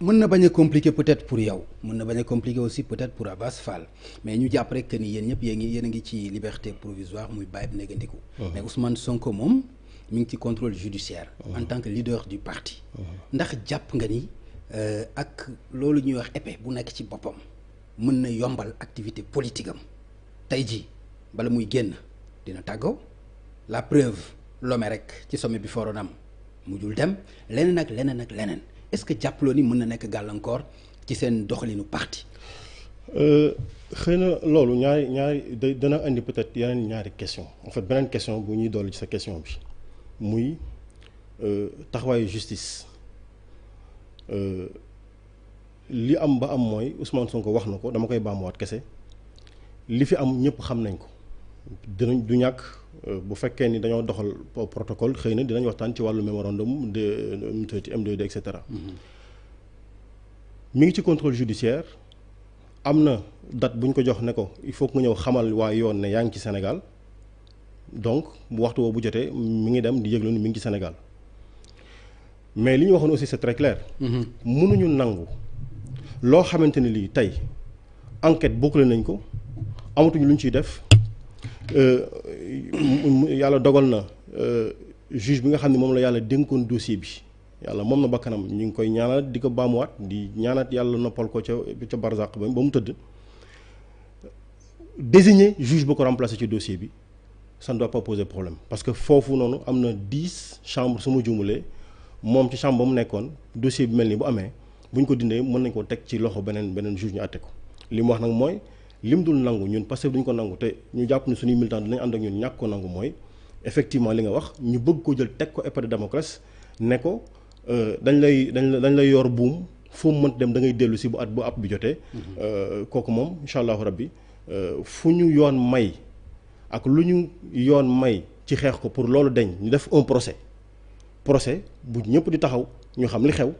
mën na bañ a compliqué peut-être pour yow mën na bañ a compliqué aussi peut-être pour Abass Fall mais ñu jàpp rek que ni yéen ñëpp yéen a ngi ci liberté provisoire muy bàyyi bi négandiku mais Ousmane Sonko moom mi ngi ci contrôle judiciaire en tant que leader du parti ndax jàpp nga ni ak loolu ñuy wax épée bu nekk ci boppam mën na yombal activité politique am tey jii bala muy génn dina tàggoo la preuve lome rek ci sommet bi fooroon am mujjul dem leneen ak leneen est-ce que jàppaloo ni mën na nekk gàllankoor ci seen doxalinu parti. xëy na loolu ñaari dana indi peut-être yeneen ñaari question en fait beneen question bu ñuy dolli ci sa question bi muy taxawaayu justice li am ba am mooy Ousmane Sonko wax na ko dama koy baamuwaat kese li fi am ñëpp xam nañ ko dinañ du ñàkk bu fekkee ni dañoo doxal protocole xëy na dinañ waxtaan ci wàllu mémorandum de M2D et cetera. mi ngi ci contrôle judiciaire am na date bu ñu ko jox ne ko il faut que nga ñëw xamal waa yoon ne yaa ngi ci Sénégal donc bu waxtu woo bu jotee mi ngi dem di yëglu ni mi ngi ci Sénégal mais li ñu waxoon aussi c'est très clair. mënuñu nangu loo xamante ni lii tey enquête bouclé nañ ko amatuñu lu ñu ciy def. yàlla dogal na juge bi nga xam ne moom la yàlla dénkoon dossier bi yàlla moom na bakkanam ñu ngi koy ñaanal di ko baamuwaat di ñaanat yàlla noppal ko ca barzaq ba mu tëdd désigner juge ba ko remplacer ci dossier bi ça ne doit pas poser problème parce que foofu noonu am na 10 chambres su ma juumulee moom ci chambre ba mu nekkoon dossier bi mel ni bu amee bu ñu ko dindee mën nañ koo teg ci loxo beneen juge ñu àtte ko li mu wax nag mooy lim dul nangu ñun parce que duñ ko nangu te ñu jàpp ne suñuy militant dinañ ànd ak ñun ñàkk ko nangu mooy effectivement li nga wax ñu bëgg ko jël teg ko épée de Damoclès ne ko dañ lay yor buum fu mu mënti dem da ngay dellu si bu at bi jotee. kooku moom incha allahu rabbi fu ñu yoon may ak lu ñu yoon may ci xeex ko pour loolu dañ ñu def un procès bu ñëpp di taxaw ñu xam li xew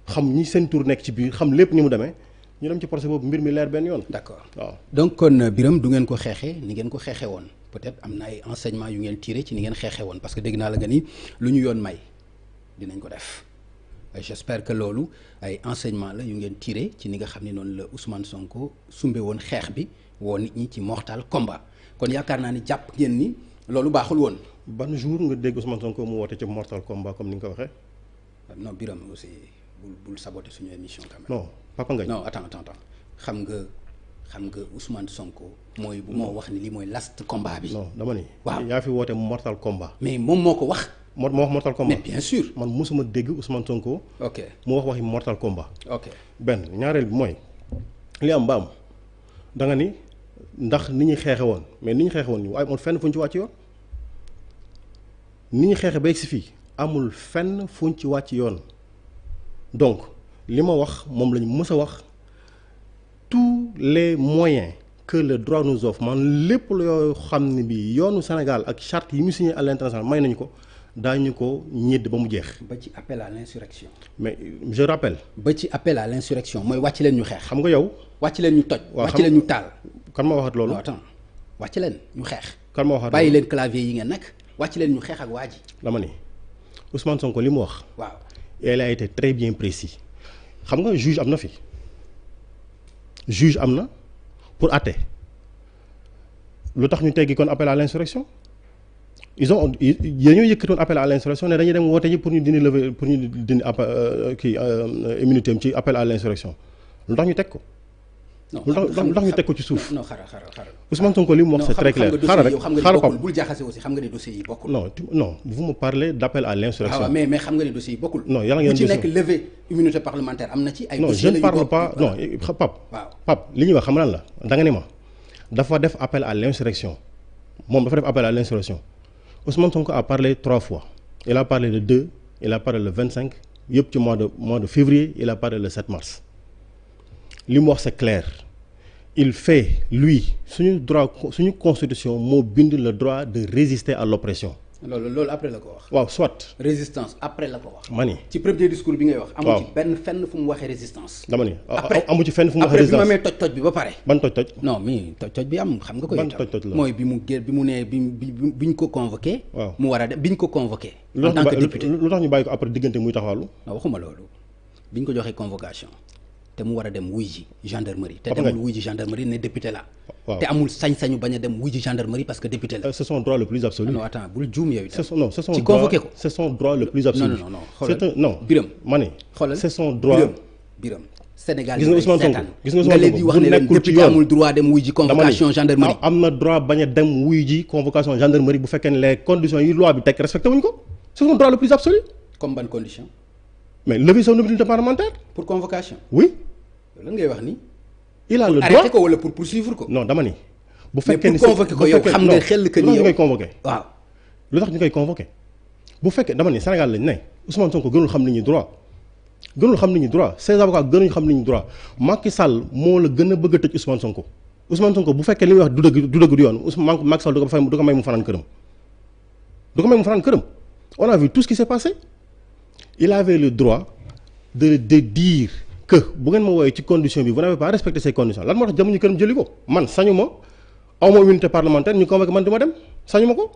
xam ñi seen tur nekk ci biir xam lépp ni mu demee. ñu dem ci procès boobu mbir mi leer benn yoon. d'accord waaw donc kon Birame du ngeen ko xeexee ni ngeen ko xeexee woon peut-être am na ay enseignements yu ngeen tiré ci ni ngeen xeexee woon parce que dégg naa la nga ni lu ñu yoon may dinañ ko def j'espère que loolu ay enseignements la yu ngeen tiré ci ni nga xam ne noonu la Ousmane Sonko sumbe woon xeex bi woo nit ñi ci mortal combat kon yaakaar naa ni jàpp ngeen ni loolu baaxul woon. ban jour nga dégg Ousmane Sonko mu woote ci mortal combat comme ni nga ko waxee. non Birame aussi bul saboter suñu émission quand même. non. Papa Ngagne non attends xam nga Ousmane Sonko mooy bu moo wax ni lii mooy last combat bi. non dama ni. waaw yaa fi woote mortal combat. mais moom moo ko wax. moo wax mortal combat mais bien sûr. man mosuma dégg Ousmane Sonko. ok mu waxi mortal combat. ok benn ñaareel bi mooy li am ba am da nga ni ndax ni ñuy xeexe woon mais ni ñu xeexe woon waaye amul fenn fu ñu ci wàcc yoon ni ñu xeexe ba si fii amul fenn fu ñu ci wàcc yoon donc. li ma wax moom lañu mës a wax tous les moyens que le droit nous offre man lépp loo xam ne bi yoonu Sénégal ak charte yi mu signé à l'international may nañu ko daañu ko ñedd ba mu jeex. ba ci appel à l'insurrection. mais je rappelle. ba ci appel à l'insurrection mooy wàcc leen ñu xeex. xam nga yow. wàcc leen ñu toj. wàcc leen ñu taal. kan ma waxat loolu. non attends wàcc leen ñu xeex. kan ma waxat bàyyi leen clavier yi ngeen nekk wàcc leen ñu xeex ak waa ji. dama ni Ousmane Sonko li mu wax. waaw il a été très bien précis. xam nga juge am na fi juge am na pour àtte lu tax ñu teggi kon appel à l'insurrection dañoo yëkkatoon appel à l'insurrection ne dañuy dem woote ji pour ñu dindi lever pour ñu dindi immunité am ci appel à l'insurrection lu tax ñu teg ko. lu tax ñu teg ko ci suuf. non xaaral Ousmane Sonko li mu wax c'est très clair. xaaral rek xaaral Pape bul jaxase aussi xam nga ne dossiers yi bokkul. non vous me parlez d'appel à l'insurrection. ah mais xam nga ne dossiers yi bokkul. non yàlla ngeen bu ci nekk lever immunité parlementaire am na ci. ay dossiers non je ne parle pas non Pape li ñuy wax xam lan la da nga ne ma dafa def appel à l'insurrection moom dafa def appel à l'insurrection Ousmane Sonko a parlé 3 fois il a parlé le 2 il a parlé le 25 yëpp ci mois de février il a parlé le 7 mars li mu wax c'est clair il fait lui suñu constitution moo bind le droit de résister à l'oppression. loolu après la ko wax. waaw soit. résistance après la ko wax. ma ni ci premier discours bi ngay wax. waaw amu ci benn fenn fu mu waxee résistance. dama ni après amu ci fenn fu mu waxee résistance après bi ma amee toj bi ba pare. ban toj. non mais toj bi am xam nga ko. ban toj la mooy bi mu nee bi ñu ko convoqué. waaw mu war a dem bi ñu ko convoqué. en tant que député lu tax ñu bàyyi ko après diggante muy taxawàllu. non waxuma loolu bi ñu ko joxee convocation te mu war a dem wuy ji gendarmerie. te demul wuy ji gendarmerie ne député la. waaw te amul sañ-sañu bañ a dem wuy ji gendarmerie parce que député la. c'est son droit le plus absolu. non attends bul juum yow itam. c'est son ci droit convoqué ko. c'est son droit le plus absolu. non xoolal non Birame ma ne. xoolal c'est son droit Birame Sénégal gis nga Ousmane Sonko gis nga nga leen di wax ne leen député amul droit dem wuy ji convocation gendarmerie. am na droit bañ a dem wuy ji convocation gendarmerie bu fekkee ne les conditions yi loi bi teg respecté wuñ ko c'est son droit le plus absolu. comme ban condition. mais lever son immunité parlementaire. pour convocation. oui. lan ngay wax ni. il a le droit arrêté ko wala pour poursuivre ko. non dama ni. bu fekkee mais pour convoquer ko yow xam nga xel que ni yow lu tax ñu koy convoqué. waaw lu tax ñu koy convoqué bu fekkee dama ni Sénégal lañ ne Ousmane Sonko gënul xam nit ñi droit gënul xam nit ñi droit ses avocats gënuñu xam nit ñi droit Macky Sall moo la gën a bëgg a tëj Ousmane Sonko Ousmane Sonko bu fekkee li muy wax du dëgg du yoon Macky Sall du ko may mu fanaan këram on a vu tout ce qui s'est passé il avait le droit de dire que bu ngeen ma woowee ci condition bi vous n'avez pas respecté ces conditions lan moo tax jamuñu këram jëli ko man sañu ma awma immunité parlementaire ñu convoqué man du ma dem sañu ma ko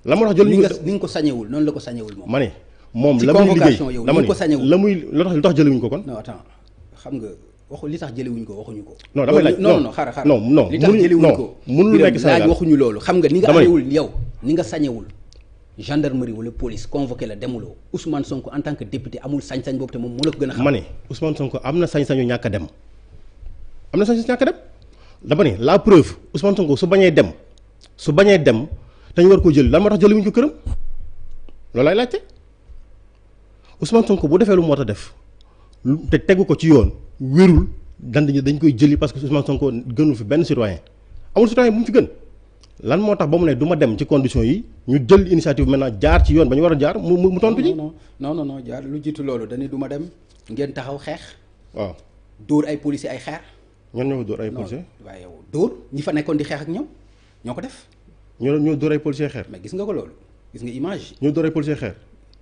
lan moo tax jëluñu ni nga ko sañewul noonu la ko sañewul moom. ma ne moom la muy liggéey dama ne la muy lu tax jëliwuñ ko kon. non attends xam nga waxu li tax jëliwuñ ko waxuñu ko. non damay laaj non xaaral non li tax jëliwuñ ko mënul nekk Sénégal laaj waxuñu loolu xam nga ni nga amewul yow ni nga sañewul gendarmerie wala police convoqué la demuloo Ousmane Sonko en tant que député amul sañ-sañ boobu te moom moo la ko gën a xam. ma ne Ousmane Sonko am na sañ-sañu ñàkk a dem am na sañ-sañu ñàkk a dem dama ne la preuve Ousmane Sonko su bañee dem te ñu war ko jël lan moo tax jëliwuñ ko këram loolu lay laajte Ousmane Sonko bu defee lu mu war a def te tegu ko ci yoon wérul dañ koy jëli parce que Ousmane Sonko gënul fi benn citoyen amul citoyen bu mu fi gën lan moo tax ba mu ne du ma dem ci conditions yi ñu jël initiative maintenant jaar ci yoon ba ñu war a jaar mu tontu ji. non jaar lu jiitu loolu dañuy du ma dem ngeen taxaw xeex. waaw dóor ay policiers ay xeer. ñan ñoo dóor ay policiers. waaye yow dóor ñi fa nekkoon di xeex ak ñoom ñoo ko def. ñoo dóor ay policiers xeer. mais gis nga ko loolu gis nga image. ñoo dóor ay policiers xeer.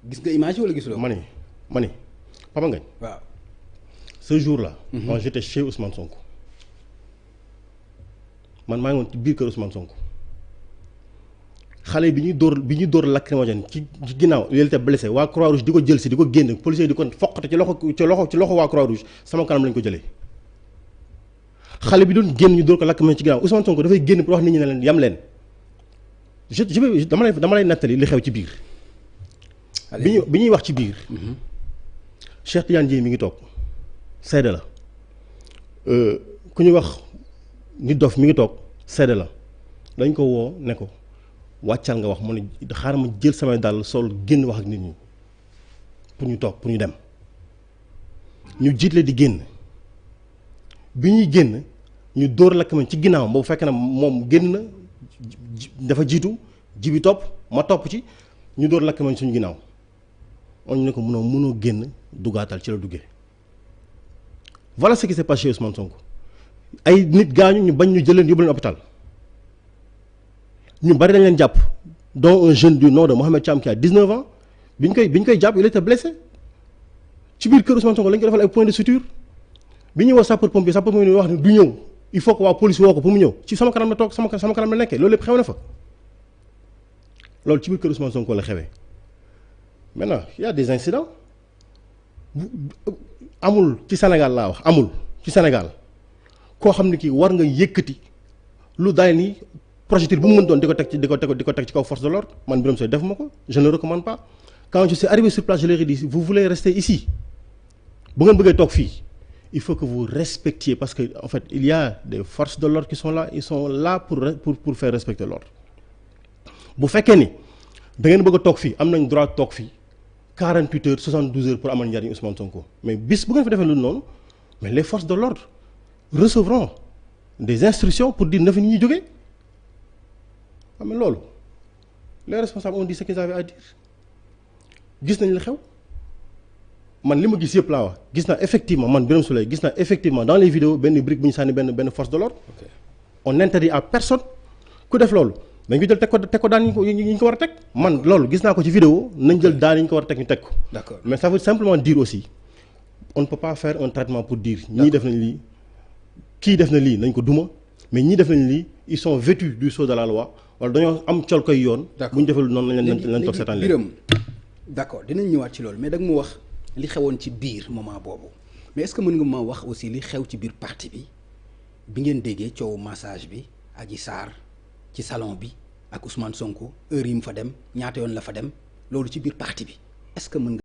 gis nga image wala gisuloo. ma ni Papa Ngagne. waaw ce jour-là. moi j'étais chez Ousmane Sonko. man maa ngi woon ci biir kër Ousmane Sonko. xale bi ñuy dóor lacrymogène ci ginnaaw il était blessé waa Croix-Rouge di ko jël si di ko génn policier di ko foqate ci loxo waa Croix-Rouge sama kanam lañ ko jëlee. xale bi doon génn ñu dóor ko lacrymogène ci ginnaaw Ousmane Sonko dafay génn pour wax nit ñi ne leen yam leen dama lay nattali li xew ci biir. bi ñuy wax ci biir. Cheikh Tidiane Dièye mi ngi toog seede la ku ñuy wax nit dof mi ngi toog seede la dañ ko woo ne ko wàccal nga wax mu ne xaaral ma jël samay dàll sol génn wax ak nit ñi pour ñu toog pour ñu dem ñu jiitle di génn bi ñuy génn ñu dóor lakk ma ci ginnaaw boobu fekk na moom génn na dafa jiitu jibi topp ma topp ci ñu dóor lakk ma suñu ginnaaw on ñu ne ko mënoo génn dugaatal ci la duggee voilà ce qui s'est passé Ousmane Sonko ay nit gaañu ñu bañ ñu jël leen yóbbu leen hôpital ñu bari dañ leen jàpp dont un jeune du nom de Mohamed Thiam qui a 19 ans bi ñu koy jàpp il était blessé ci biir kër Ousmane Sonko lañ ko defal ay point de suture bi ñuy woo sapeur pompier wax ne du ñëw il faut que waa police woo ko pour mu ñëw ci sama kanam la toog sama kanam la nekkee loolu lépp xew na fa loolu ci biir kër Ousmane Sonko la xewee maintenant il y a des incidents amul ci Sénégal laa wax amul ci Sénégal koo xam ne kii war nga yëkkati lu daay ni projectile bu mu mën doon di ko teg ci kaw force de l'ordre man Birame Souleye defuma ko je ne le recommande pas quand je suis arrivé sur place je leur ai dit vous voulez rester ici bu ngeen bëggee toog fii il faut que vous respectiez parce que en fait il y a des forces de l'ordre qui sont là ils sont là pour faire respecter l'ordre bu fekkee ni da ngeen bëgg a toog fii am nañ droit toog fii 48 heures 72 heures pour amal njariñ Ousmane Sonko mais bis bu ngeen fi defee loolu noonu mais les forces de l'ordre recevront des instructions pour dire na fi ni ñuy jógee xam nga loolu les responsables ont dit ce qu'ils avaient à dire gis nañ la xew man li ma gis yëpp laa wax gis naa effectivement man Birame Souleye gis naa effectivement dans les vidéos benn brique bu ñu sànni benn force de l'ordre on interdit à personne ku def loolu dañ ko jël teg ko daan ñu ko war a teg man loolu gis naa ko ci vidéo nañ jël daan yi ñu ko war a teg ñu teg ko. D'accord. Mais ça veut simplement dire aussi on ne peut pas faire un traitement pour dire ñii def nañ lii kii def na lii nañ ko duma mais ñii def nañ lii ils sont vêtus du sceau de la loi wala dañoo am col koy yoon. bu ñu defee noonu lañ leen toog seetaan leen. Birame d'accord dinañ ñëwaat ci loolu mais da nga mu wax li xewoon ci biir moment boobu mais est-ce que mën nga ma wax aussi li xew ci biir parti bi ngeen déggee coowu massage bi Adji Sarr ci salon bi ak Ousmane Sonko heure yi mu fa dem ñaata yoon la fa dem loolu ci biir parti bi est-ce que mën nga